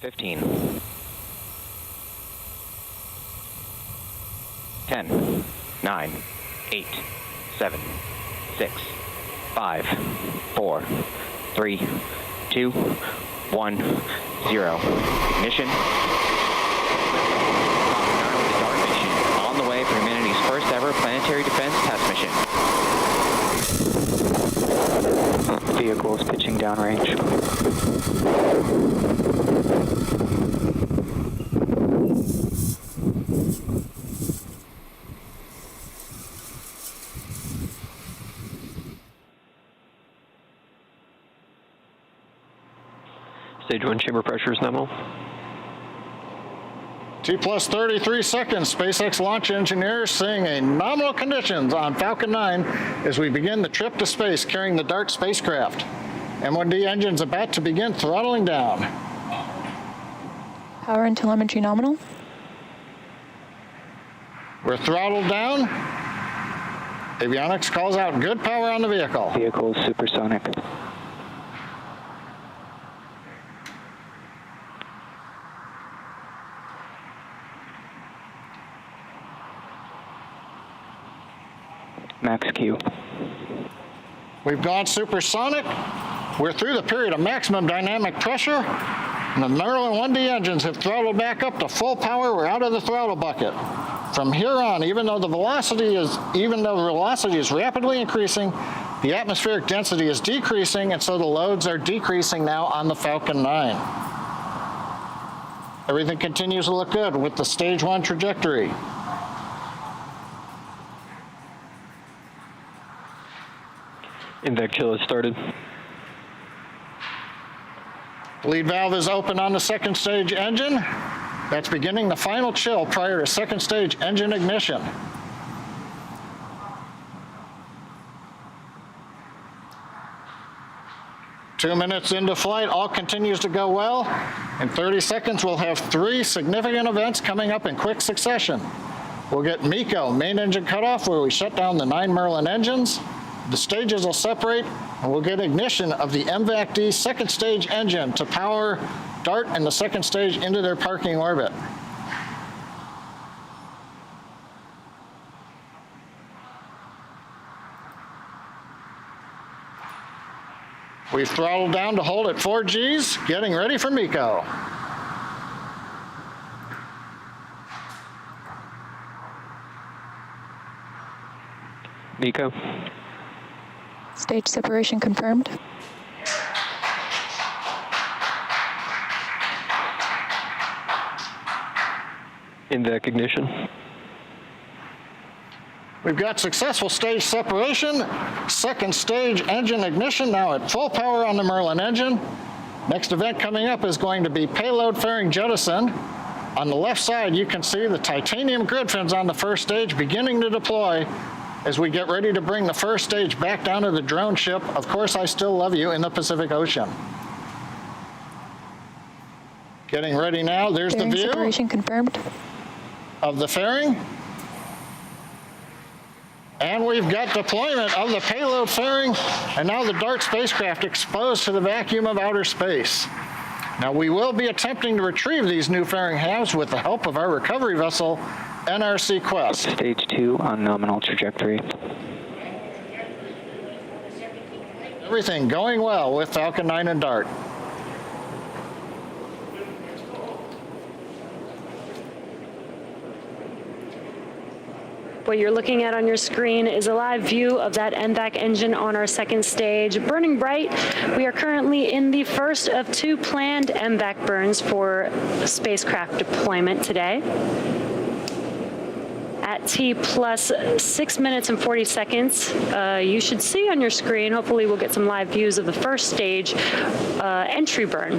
15. 10, 9, 8, 7, 6, 5, 4, 3, 2, 1, 0. Ignition. Falcon 9 mission on the way for humanity's first ever planetary defense test mission. Vehicle is pitching downrange. Stage 1 chamber pressure is nominal. T plus 33 seconds. SpaceX launch engineers seeing a nominal conditions on Falcon 9 as we begin the trip to space carrying the DART spacecraft. M1D engines about to begin throttling down. Power and telemetry nominal. We're throttled down. Avionics calls out good power on the vehicle. Vehicle is supersonic. Max Q. We've gone supersonic. We're through the period of maximum dynamic pressure. And the Merlin 1D engines have throttled back up to full power. We're out of the throttle bucket. From here on, even though the velocity is rapidly increasing, the atmospheric density is decreasing, and so the loads are decreasing now on the Falcon 9. Everything continues to look good with the stage 1 trajectory. Invac chill has started. Lead valve is open on the second stage engine. That's beginning the final chill prior to second stage engine ignition. Two minutes into flight, all continues to go well. In 30 seconds, we'll have 3 significant events coming up in quick succession. We'll get MECO, main engine cutoff, where we shut down the 9 Merlin engines. The stages will separate, and we'll get ignition of the MVAC-D second stage engine to power DART and the second stage into their parking orbit. We've throttled down to hold at 4 Gs, getting ready for MECO. MECO. Stage separation confirmed. Invac ignition. We've got successful stage separation, second stage engine ignition, now at full power on the Merlin engine. Next event coming up is going to be payload fairing jettison. On the left side, you can see the titanium grid fins on the first stage beginning to deploy as we get ready to bring the first stage back down to the drone ship, Of Course I Still Love You, in the Pacific Ocean. Getting ready now, there's the view separation confirmed of the fairing. And we've got deployment of the payload fairing, and now the DART spacecraft exposed to the vacuum of outer space. Now we will be attempting to retrieve these new fairing halves with the help of our recovery vessel, NRC Quest. Stage 2 on nominal trajectory. Everything going well with Falcon 9 and DART. What you're looking at on your screen is a live view of that MVAC engine on our second stage, burning bright. We are currently in the first of 2 planned MVAC burns for spacecraft deployment today. At T plus 6 minutes and 40 seconds, you should see on your screen, hopefully we'll get some live views of the first stage entry burn.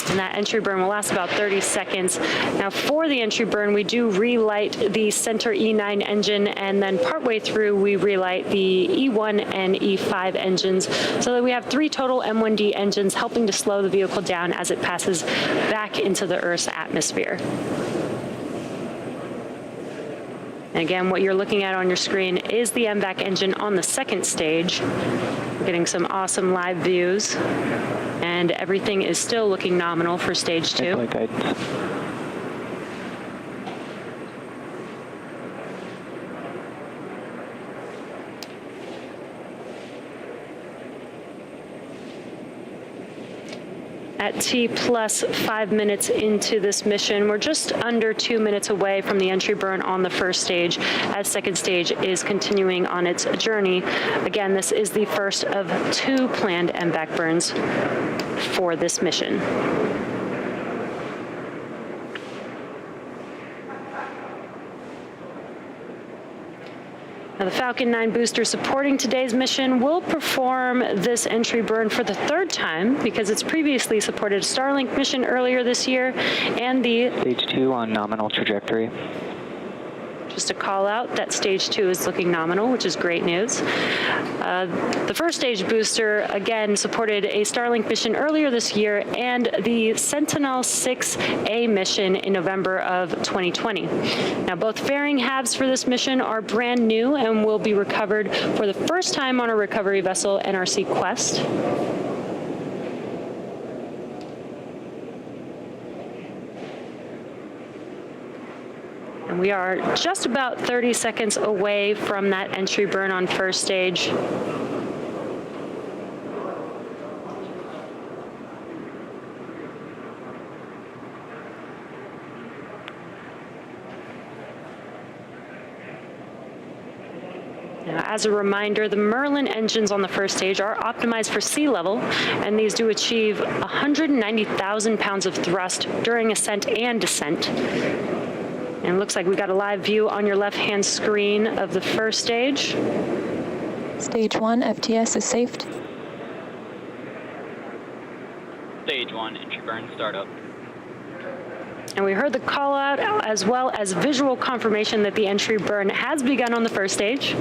And that entry burn will last about 30 seconds. Now for the entry burn, we do relight the center E9 engine, and then partway through we relight the E1 and E5 engines, so that we have 3 total M1D engines helping to slow the vehicle down as it passes back into the Earth's atmosphere. And again, what you're looking at on your screen is the MVAC engine on the second stage. We're getting some awesome live views, and everything is still looking nominal for stage 2. Flight guidance. At T plus 5 minutes into this mission, we're just under 2 minutes away from the entry burn on the first stage, as second stage is continuing on its journey. Again, this is the first of 2 planned MVAC burns for this mission. Now, the Falcon 9 booster supporting today's mission will perform this entry burn for the 3rd time because it's previously supported a Starlink mission earlier this year, and the Stage 2 on nominal trajectory. just a call out that stage 2 is looking nominal, which is great news. The first stage booster, again, supported a Starlink mission earlier this year and the Sentinel-6A mission in November of 2020. Now, both fairing halves for this mission are brand new and will be recovered for the first time on a recovery vessel, NRC Quest. And we are just about 30 seconds away from that entry burn on first stage. Now, as a reminder, the Merlin engines on the first stage are optimized for sea level, and these do achieve 190,000 pounds of thrust during ascent and descent. And it looks like we got a live view on your left-hand screen of the first stage. Stage 1 FTS is safed. Stage 1, entry burn startup. And we heard the call out as well as visual confirmation that the entry burn has begun on the first stage.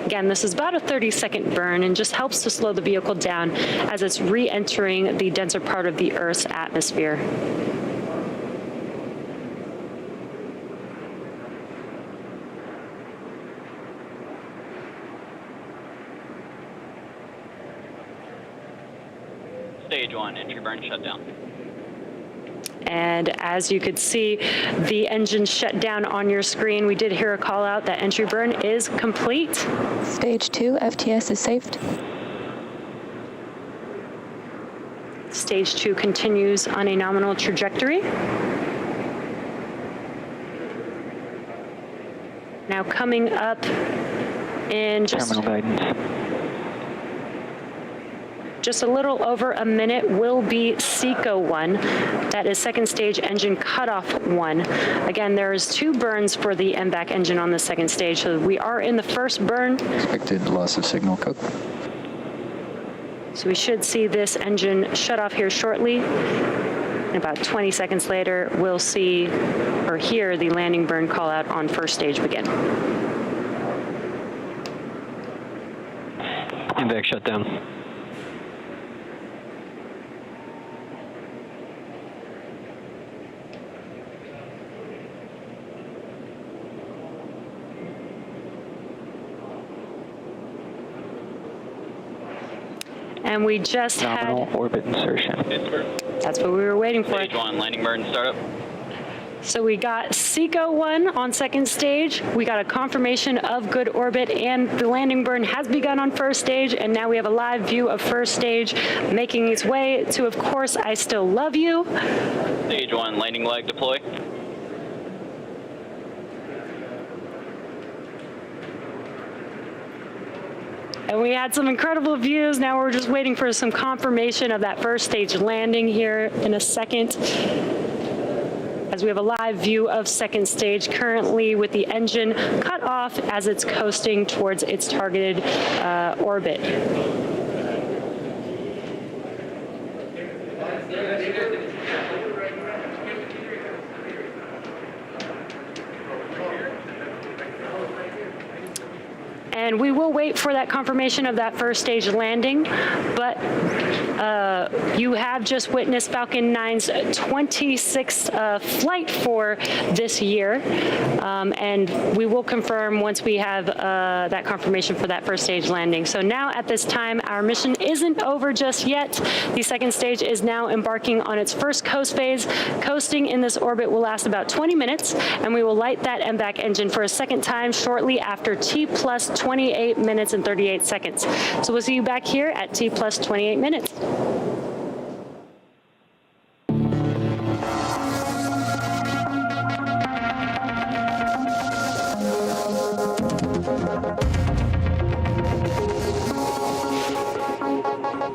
Again, this is about a 30-second burn and just helps to slow the vehicle down as it's re-entering the denser part of the Earth's atmosphere. Stage 1, entry burn shutdown. And as you could see, the engine shut down on your screen. We did hear a call out that entry burn is complete. Stage 2 FTS is safed. Stage 2 continues on a nominal trajectory. Now coming up in Terminal guidance. just a little over a minute will be SECO 1. That is second stage engine cutoff 1. Again, there's 2 burns for the MVAC engine on the second stage, so we are in the first burn. Expected loss of signal, Cook. So we should see this engine shut off here shortly. And about 20 seconds later, we'll see or hear the landing burn call out on first stage begin. MVAC shutdown. And we just Nominal had, orbit insertion. that's what we were waiting for. Stage 1, landing burn startup. So we got SECO 1 on second stage. We got a confirmation of good orbit, and the landing burn has begun on first stage. And now we have a live view of first stage making its way to, of course, I Still Love You. Stage 1, landing leg deploy. And we had some incredible views. Now we're just waiting for some confirmation of that first stage landing here in a second, as we have a live view of second stage currently with the engine cut off as it's coasting towards its targeted orbit. And we will wait for that confirmation of that first stage landing, but you have just witnessed Falcon 9's 26th flight for this year, and we will confirm once we have that confirmation for that first stage landing. So now at this time, our mission isn't over just yet. The second stage is now embarking on its first coast phase. Coasting in this orbit will last about 20 minutes, and we will light that MVAC engine for a second time shortly after T plus 28 minutes and 38 seconds. So we'll see you back here at T plus 28 minutes.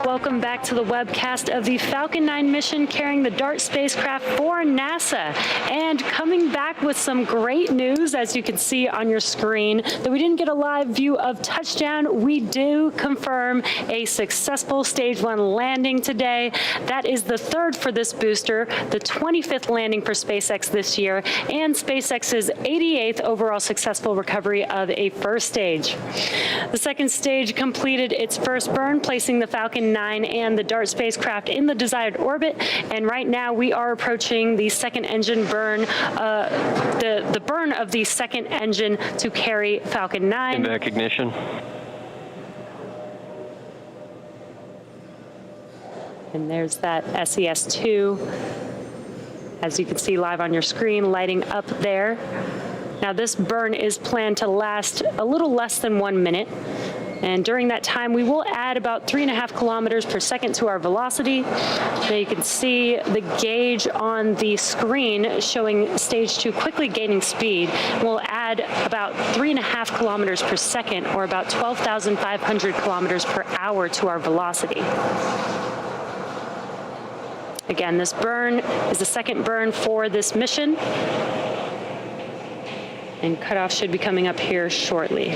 Welcome back to the webcast of the Falcon 9 mission carrying the D.A.R.T spacecraft for NASA. And coming back with some great news, as you can see on your screen, that we didn't get a live view of touchdown. We do confirm a successful Stage 1 landing today. That is the third for this booster, the 25th landing for SpaceX this year, and SpaceX's 88th overall successful recovery of a first stage. The second stage completed its first burn, placing the Falcon 9 and the D.A.R.T spacecraft in the desired orbit, and right now we are approaching the second engine burn, the burn of the second engine to carry Falcon 9. Back ignition. And there's that SES-2, as you can see live on your screen, lighting up there. Now this burn is planned to last a little less than 1 minute. And during that time, we will add about 3.5 kilometers per second to our velocity. Now you can see the gauge on the screen showing Stage 2 quickly gaining speed. We'll add about 3.5 kilometers per second, or about 12,500 kilometers per hour to our velocity. Again, this burn is the second burn for this mission. And cutoff should be coming up here shortly.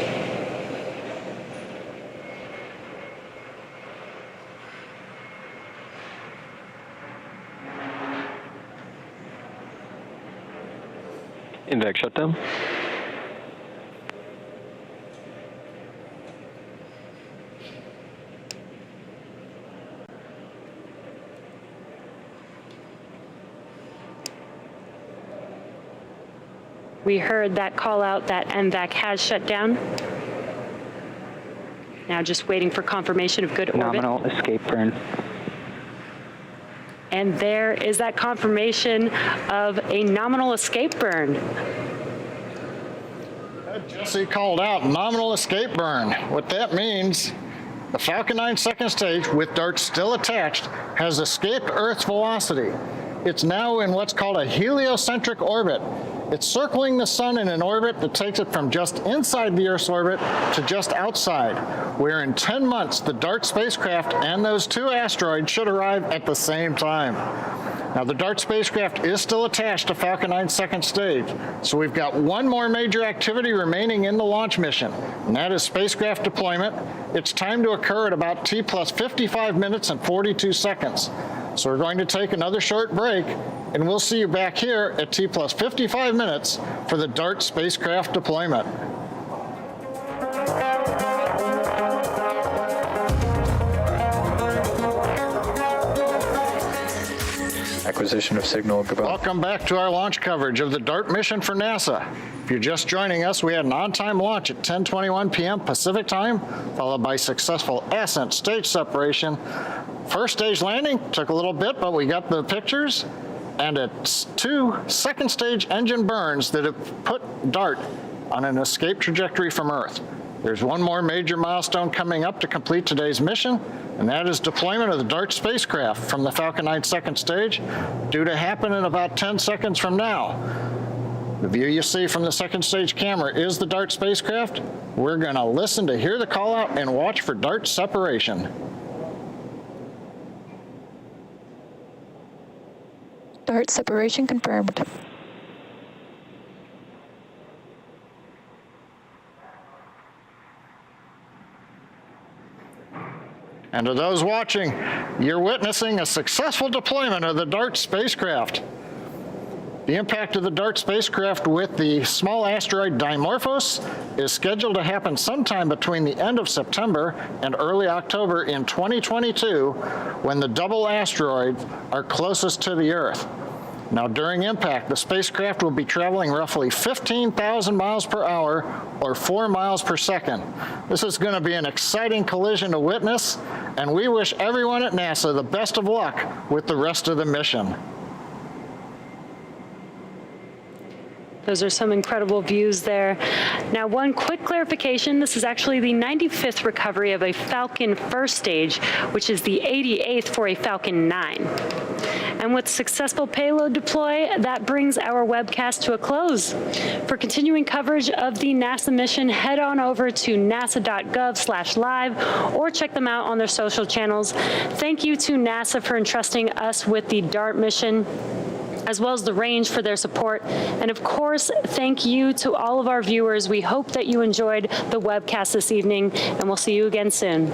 MVAC shutdown. We heard that call out that MVAC has shut down. Now just waiting for confirmation of good orbit. Nominal escape burn. And there is that confirmation of a nominal escape burn. Jesse called out nominal escape burn. What that means, the Falcon 9 second stage, with D.A.R.T still attached, has escaped Earth's velocity. It's now in what's called a heliocentric orbit. It's circling the sun in an orbit that takes it from just inside the Earth's orbit to just outside, where in 10 months, the D.A.R.T spacecraft and those 2 asteroids should arrive at the same time. Now, the D.A.R.T spacecraft is still attached to Falcon 9's second stage, so we've got one more major activity remaining in the launch mission, and that is spacecraft deployment. It's timed to occur at about T plus 55 minutes and 42 seconds. So we're going to take another short break, and we'll see you back here at T plus 55 minutes for the D.A.R.T spacecraft deployment. Acquisition of signal. Goodbye. Welcome back to our launch coverage of the D.A.R.T mission for NASA. If you're just joining us, we had an on-time launch at 10:21 p.m. Pacific time, followed by successful ascent stage separation. First stage landing took a little bit, but we got the pictures. And it's 2 second stage engine burns that have put D.A.R.T on an escape trajectory from Earth. There's one more major milestone coming up to complete today's mission, and that is deployment of the D.A.R.T spacecraft from the Falcon 9 second stage, due to happen in about 10 seconds from now. The view you see from the second stage camera is the D.A.R.T spacecraft. We're going to listen to hear the call out and watch for D.A.R.T separation. D.A.R.T separation confirmed. And to those watching, you're witnessing a successful deployment of the D.A.R.T spacecraft. The impact of the DART spacecraft with the small asteroid Dimorphos is scheduled to happen sometime between the end of September and early October in 2022, when the double asteroids are closest to the Earth. Now, during impact, the spacecraft will be traveling roughly 15,000 miles per hour or 4 miles per second. This is going to be an exciting collision to witness, and we wish everyone at NASA the best of luck with the rest of the mission. Those are some incredible views there. Now, one quick clarification. This is actually the 95th recovery of a Falcon first stage, which is the 88th for a Falcon 9. And with successful payload deploy, that brings our webcast to a close. For continuing coverage of the NASA mission, head on over to nasa.gov/live or check them out on their social channels. Thank you to NASA for entrusting us with the DART mission, as well as the range for their support. And of course, thank you to all of our viewers. We hope that you enjoyed the webcast this evening, and we'll see you again soon.